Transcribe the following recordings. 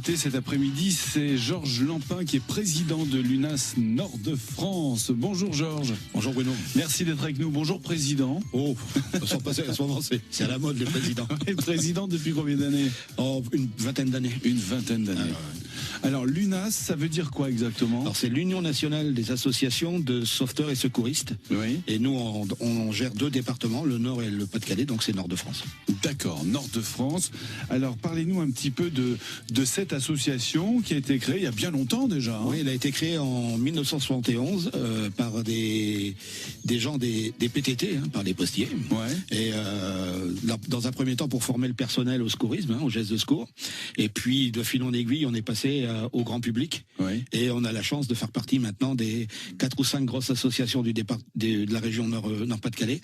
Cet après-midi, c'est Georges Lampin qui est président de l'UNAS Nord-de-France. Bonjour Georges. Bonjour Bruno. Merci d'être avec nous. Bonjour président. Oh, sans passer à ce moment, c'est à la mode le président. Et président depuis combien d'années? Oh, une vingtaine d'années. Une vingtaine d'années. Alors l'UNAS, ça veut dire quoi exactement? Alors c'est l'Union nationale des associations de sauveteurs et secouristes. Oui. Et nous, on gère deux départements, le Nord et le Pas-de-Calais, donc c'est Nord-de-France. D'accord, Nord-de-France. Alors parlez-nous un petit peu de cette association qui a été créée il y a bien longtemps déjà. Oui, elle a été créée en 1971 par des gens des PTT, par des postiers. Ouais. Et dans un premier temps pour former le personnel au secourisme, au geste de secours. Et puis de fil en aiguille, on est passé au grand public. Ouais. Et on a la chance de faire partie maintenant des 4 ou 5 grosses associations de la région Nord-Pas-de-Calais,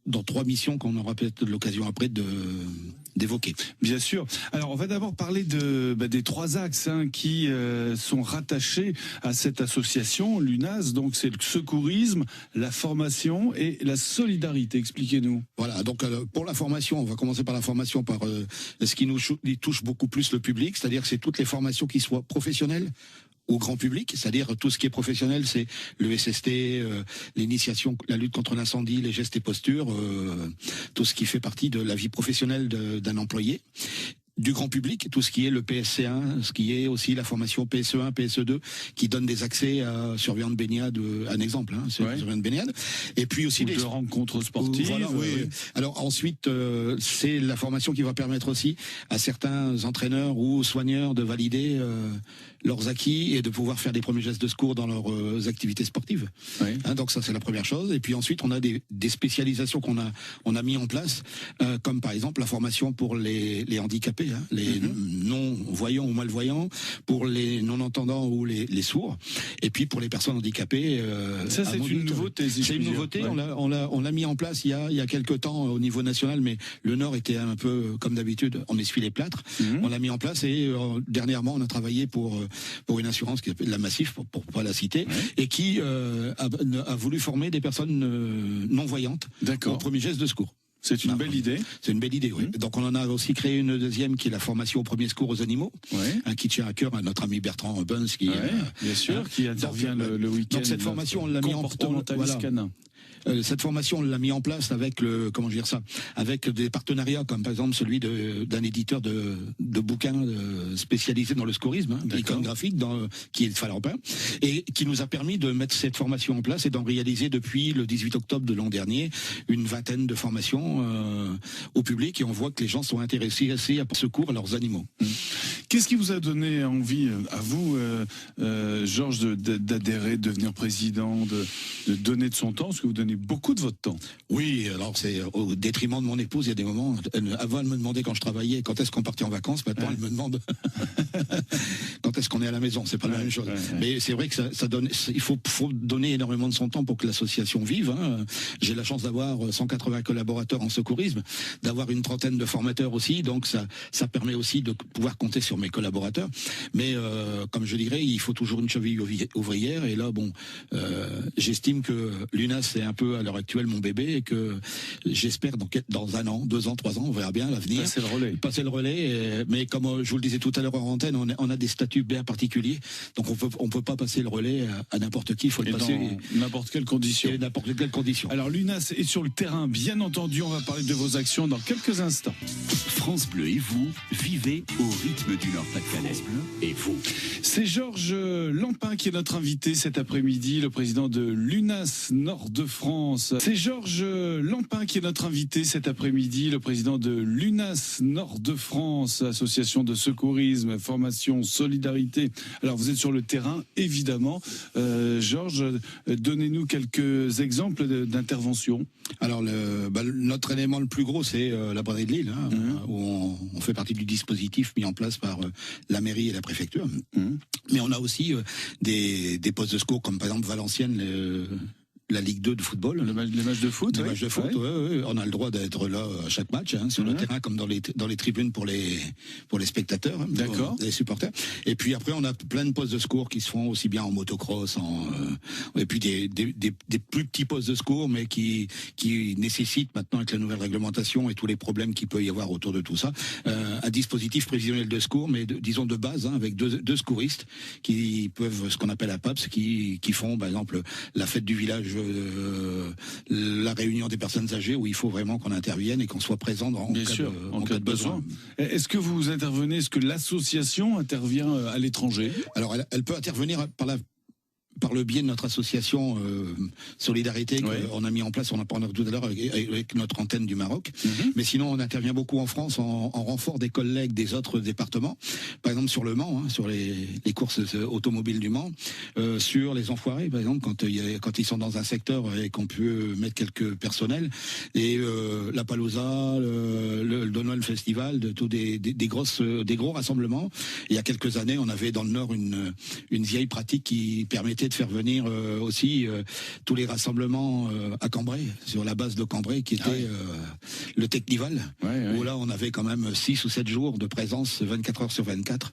dans 3 missions qu'on aura peut-être l'occasion après d'évoquer. Bien sûr. Alors on va d'abord parler des 3 axes qui sont rattachés à cette association, l'UNAS. Donc c'est le secourisme, la formation et la solidarité. Expliquez-nous. Voilà, donc pour la formation, on va commencer par la formation, par ce qui nous touche beaucoup plus le public, c'est-à-dire que c'est toutes les formations qui soient professionnelles au grand public, c'est-à-dire tout ce qui est professionnel, c'est le SST, l'initiation, la lutte contre l'incendie, les gestes et postures, tout ce qui fait partie de la vie professionnelle d'un employé. Du grand public, tout ce qui est le PSC1, ce qui est aussi la formation PSE1, PSE2, qui donne des accès à surveillant de baignade, un exemple, surveillant de baignade. Et puis aussi des rencontres sportives. Voilà, oui. Alors ensuite, c'est la formation qui va permettre aussi à certains entraîneurs ou soigneurs de valider leurs acquis et de pouvoir faire des premiers gestes de secours dans leurs activités sportives. Oui. Donc ça, c'est la première chose. Et puis ensuite, on a des spécialisations qu'on a mis en place, comme par exemple la formation pour les handicapés, les non-voyants ou malvoyants, pour les non-entendants ou les sourds, et puis pour les personnes handicapées. Ça, c'est une nouveauté. C'est une nouveauté. Ouais. On l'a mis en place il y a quelques temps au niveau national, mais le Nord était un peu comme d'habitude, on essuie les plâtres. On l'a mis en place et dernièrement, on a travaillé pour une assurance qui s'appelle la Massif, pour pas la citer, et qui a voulu former des personnes non-voyantes au premier geste de secours. C'est une belle idée. C'est une belle idée, oui. Donc on en a aussi créé une deuxième qui est la formation au premier secours aux animaux, qui tient à cœur à notre ami Bertrand Buns, qui bien sûr, qui intervient le week-end. Donc cette formation, on l'a mis canin. Cette formation, on l'a mis en place avec avec des partenariats comme par exemple celui d'un éditeur de bouquins spécialisé dans le secourisme, iconographique, qui est Falampin, et qui nous a permis de mettre cette formation en place et d'en réaliser depuis le 18 octobre de l'an dernier une vingtaine de formations au public, et on voit que les gens sont intéressés à secours à leurs animaux. Qu'est-ce qui vous a donné envie, à vous, Georges, d'adhérer, de devenir président, de donner de son temps, parce que vous donnez beaucoup de votre temps? Oui, alors c'est au détriment de mon épouse. Il y a des moments, avant elle me demandait quand je travaillais, quand est-ce qu'on partait en vacances. Maintenant elle me demande quand est-ce qu'on est à la maison. C'est pas la même chose. Mais c'est vrai que ça donne. Il faut donner énormément de son temps pour que l'association vive. J'ai la chance d'avoir 180 collaborateurs en secourisme, d'avoir une trentaine de formateurs aussi. Donc ça permet aussi de pouvoir compter sur mes collaborateurs. Mais comme je dirais, il faut toujours une cheville ouvrière. Et là, j'estime que l'UNAS c'est un peu à l'heure actuelle mon bébé, et que j'espère dans 1 an, 2 ans, 3 ans, on verra bien l'avenir. Passer le relais. Mais comme je vous le disais tout à l'heure en antenne, on a des statuts bien particuliers, donc on peut pas passer le relais à n'importe qui. Il faut le passer dans n'importe quelle condition. Alors l'UNAS est sur le terrain, bien entendu. On va parler de vos actions dans quelques instants. France Bleu et vous, vivez au rythme du Nord-Pas-de-Calais. Et vous. C'est Georges Lampin qui est notre invité cet après-midi, le président de l'UNAS Nord-de-France. C'est Georges Lampin qui est notre invité cet après-midi, le président de l'UNAS Nord-de-France, association de secourisme, formation, solidarité. Alors vous êtes sur le terrain, évidemment. Georges, donnez-nous quelques exemples d'intervention. Alors notre élément le plus gros, c'est la braderie de Lille, où on fait partie du dispositif mis en place par la mairie et la préfecture. Mais on a aussi des postes de secours comme par exemple Valenciennes, la Ligue 2 de football. Les matchs de foot. Les matchs de foot, ouais. On a le droit d'être là à chaque match, sur le terrain comme dans les tribunes pour les spectateurs, d'accord, les supporters. Et puis après, on a plein de postes de secours qui se font aussi bien en motocross, et puis des plus petits postes de secours, mais qui nécessitent maintenant, avec la nouvelle réglementation et tous les problèmes qu'il peut y avoir autour de tout ça, un dispositif prévisionnel de secours, mais disons de base, avec deux secouristes qui peuvent, ce qu'on appelle la PAPS, qui font par exemple la fête du village, la réunion des personnes âgées, où il faut vraiment qu'on intervienne et qu'on soit présent en cas de besoin. Est-ce que vous intervenez, est-ce que l'association intervient à l'étranger? Alors elle peut intervenir par le biais de notre association Solidarité qu'on a mis en place, on en parlé tout à l'heure avec notre antenne du Maroc. Mais sinon, on intervient beaucoup en France en renfort des collègues des autres départements. Par exemple sur le Mans, sur les courses automobiles du Mans, sur les enfoirés, par exemple, quand ils sont dans un secteur et qu'on peut mettre quelques personnels, et la Palouza, le Donald Festival, des gros rassemblements. Et il y a quelques années, on avait dans le Nord une vieille pratique qui permettait de faire venir aussi tous les rassemblements à Cambrai, sur la base de Cambrai, qui était le Technival, où là on avait quand même 6 ou 7 jours de présence 24 heures sur 24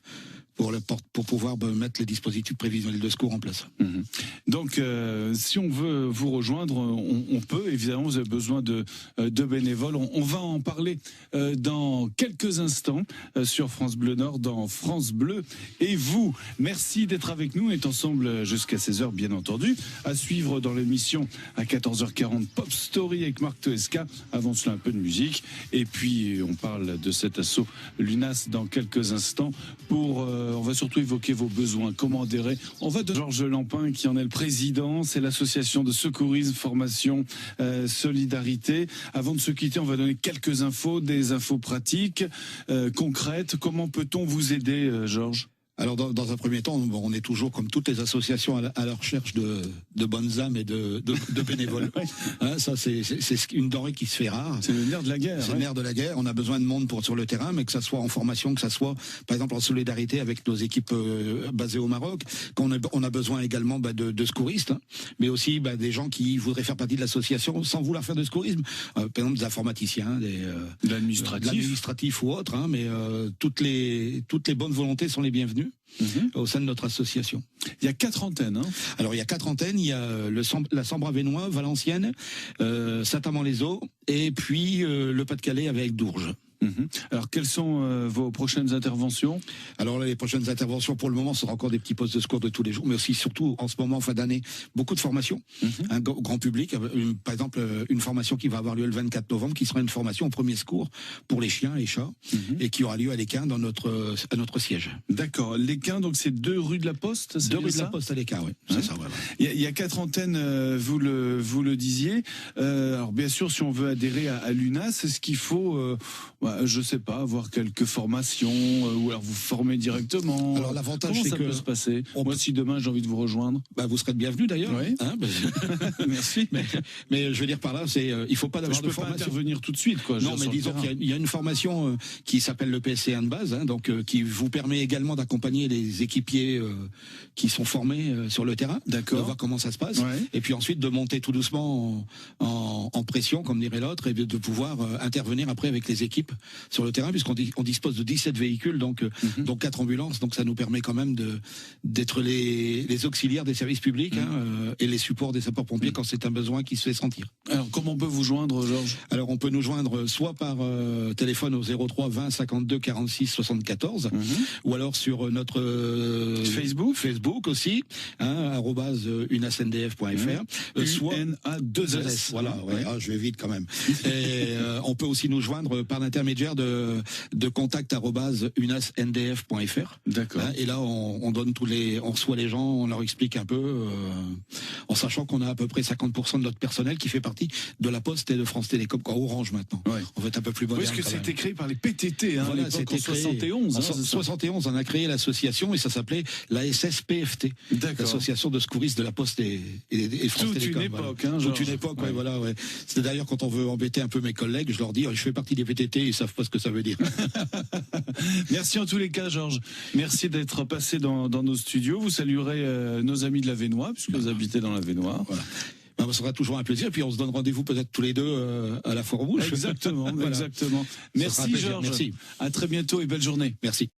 pour pouvoir mettre les dispositifs prévisionnels de secours en place. Donc, si on veut vous rejoindre, on peut. Évidemment, vous avez besoin de bénévoles. On va en parler dans quelques instants sur France Bleu Nord, dans France Bleu et vous. Merci d'être avec nous. On est ensemble jusqu'à 16h, bien entendu. À suivre dans l'émission à 14h40, Pop Story avec Marc Toesca. Avant cela, un peu de musique. Et puis, on parle de cet assaut Lunas dans quelques instants. On va surtout évoquer vos besoins. Comment adhérer? On va de Georges Lampin, qui en est le président. C'est l'association de secourisme, formation, solidarité. Avant de se quitter, on va donner quelques infos, des infos pratiques, concrètes. Comment peut-on vous aider, Georges? Alors dans un premier temps, on est toujours comme toutes les associations à la recherche de bonnes âmes et de bénévoles. Ça c'est une denrée qui se fait rare. C'est le nerf de la guerre. C'est le nerf de la guerre. On a besoin de monde sur le terrain, mais que ça soit en formation, que ça soit par exemple en solidarité avec nos équipes basées au Maroc. On a besoin également de secouristes, mais aussi des gens qui voudraient faire partie de l'association sans vouloir faire de secourisme. Par exemple des informaticiens, de l'administratif ou autre. Mais toutes les bonnes volontés sont les bienvenues. Au sein de notre association. Il y a 4 antennes. Alors il y a 4 antennes. Il y a la Sambre-Avesnois, Valenciennes, Saint-Amand-les-Eaux et puis le Pas-de-Calais avec Dourges. Alors, quelles sont vos prochaines interventions? Alors, les prochaines interventions, pour le moment, ce sera encore des petits postes de secours de tous les jours, mais aussi, surtout, en ce moment, fin d'année, beaucoup de formations, grand public. Par exemple, une formation qui va avoir lieu le 24 novembre, qui sera une formation au premier secours pour les chiens, les chats, et qui aura lieu à l'Équin, à notre siège. D'accord. L'Équin, donc c'est 2 rue de la Poste? 2 rue de la Poste à l'Équin, oui. C'est ça, voilà. Il y a 4 antennes, vous le disiez. Alors, bien sûr, si on veut adhérer à l'UNAS, est-ce qu'il faut... je sais pas, avoir quelques formations ou alors vous former directement. Alors l'avantage, c'est ça peut se passer. Moi, si demain j'ai envie de vous rejoindre, vous serez le bienvenu d'ailleurs. Oui. Merci. Mais je veux dire par là, il faut pas d'avoir de formation. Je peux pas intervenir tout de suite, quoi. Non, mais disons qu'il y a une formation qui s'appelle le PSC1 de base, donc qui vous permet également d'accompagner les équipiers qui sont formés sur le terrain. D'accord. De voir comment ça se passe. Et puis ensuite de monter tout doucement en pression, comme dirait l'autre, et de pouvoir intervenir après avec les équipes sur le terrain, puisqu'on dispose de 17 véhicules, donc 4 ambulances, donc ça nous permet quand même d'être les auxiliaires des services publics et les supports des sapeurs-pompiers quand c'est un besoin qui se fait sentir. Alors comment on peut vous joindre, Georges? Alors on peut nous joindre soit par téléphone au 03 20 52 46 74, ou alors sur notre Facebook aussi, @unasndf.fr, soit UNA2S. Voilà, je vais vite quand même. Et on peut aussi nous joindre par l'intermédiaire de contact @unasndf.fr. D'accord. Et là, on donne on reçoit les gens, on leur explique un peu, en sachant qu'on a à peu près 50% de notre personnel qui fait partie de la Poste et de France Télécom, Orange maintenant. On va être un peu plus moderne. Parce que c'était créé par les PTT, voilà, c'était en 71. En 71, on a créé l'association et ça s'appelait la SSPFT, l'association de secouristes de la Poste et France Télécom. Toute une époque, voilà. C'est d'ailleurs quand on veut embêter un peu mes collègues, je leur dis, je fais partie des PTT, ils savent pas ce que ça veut dire. Merci en tous les cas, Georges. Merci d'être passé dans nos studios. Vous saluerez nos amis de l'Avesnois, puisque vous habitez dans l'Avesnois. Voilà. ce sera toujours un plaisir. Et puis on se donne rendez-vous peut-être tous les deux à la Foire aux Mouches. Exactement, Voilà. exactement. Merci Georges. Merci. À très bientôt et belle journée. Merci.